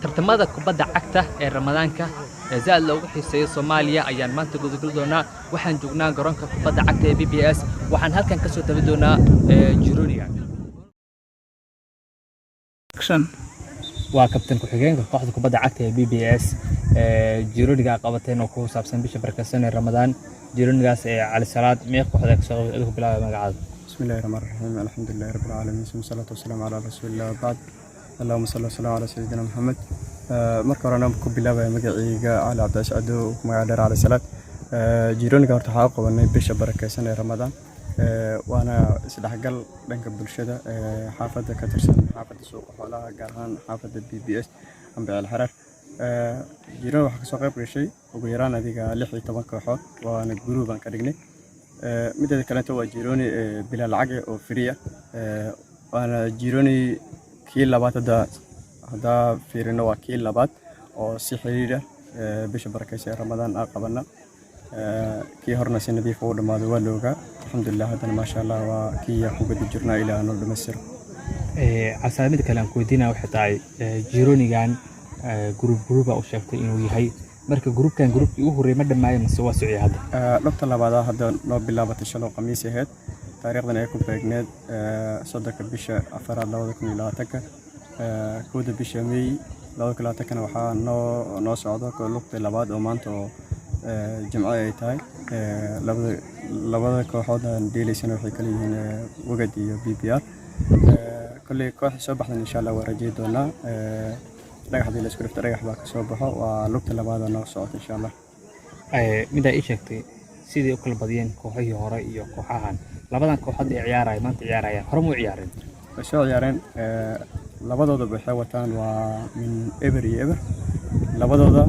tartamada kubadda cagta ee Ramadaanka ee zaad loogu xiiseeyo Soomaaliya ayaan maanta gudagal doonaa waxaan joognaa garoonka kubadda cagta ee BBS waxaan halkan ka soo tabi doonaa Jironiga waa kabtan ku xigeenka kooxda kubadda cagta ee BBS Jironiga qabateen oo ku saabsan bisha barakasan ee Ramadaan Jironigaas ee Cali Salaad meeq kooxda ka soo qaybgalay bilaabay magacaada bismillahirrahmanirrahiim alxamdulillahi rabbil aalamiin salaatu wassalaam ala rasuulillah ba'd اللهم صل وسلم على سيدنا محمد marka hore aan ku bilaabay magacayga Ali Cabdi Asado magacayga Ali Salaad Jironiga horta waxa qabanay bisha barakeysan ee Ramadaan waana isdhaxgal dhanka bulshada xaafadda ka tirsan xaafadda suuqa xoolaha gaar ahaan xaafadda BBS amba Al Harar Jironiga waxa ka soo qayb gashay ugu yaraan adiga 16 kooxood waana group aan ka dhignay midda kale waa Jironi bila lacag oo free waana Jironi kii labaad hada fiirino waa kii labaad oo si xiriir ah bisha barakeysan Ramadaan aan qabana kii horna si nadiif u dhamaado waa looga alxamdulillah hadana ma sha Allah waa kii ku gudi jirnaa ilaa aan dhameystiro asaamid kale aan ku weydiinaa waxa tahay Jironigan group u sheegtay inuu yahay marka groupkan groupkii ugu horeeyay ma dhamaayo mise waa socday hadda dhabta labaad hadda noo bilaabatay shalay khamiis ahayd taariikhdan ay ku beegneed 3 bisha 4 2020 kooda bisha May 2020 waxa noo socdo lugta labaad oo maanta oo jimco ay tahay labada kooxood aan deelaysan waxay kala yihiin wagad iyo BBR kulli koox soo baxdan insha Allah waa rajay doonaa dhagaxdii la isku dhifta dhagax baa ka soo baxo waa lugta labaad oo noo socdo insha Allah mida ay sheegtay sidii u kala badiyeen kooxihii hore iyo kooxahan labadan kooxood ee ciyaaraya maanta ciyaaraya hore mu ciyaareen soo ciyaareen labadooda waxay wataan waa min ever iyo ever labadooda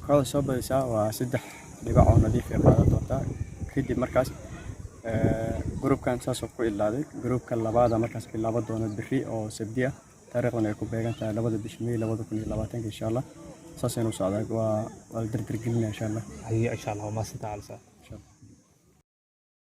kooxda soo badaysa waa 3 dhibac oo nadiif ah qaada doonta kadib markaas groupkan saas ku ilaaday groupka labaad markaas bilaabo doona bixi oo sabdiya taariikhdan ay ku beegan tahay 2 bisha May 2020 insha Allah saas inuu socdaa waa dirdirgelina insha Allah insha Allah ma sita alsa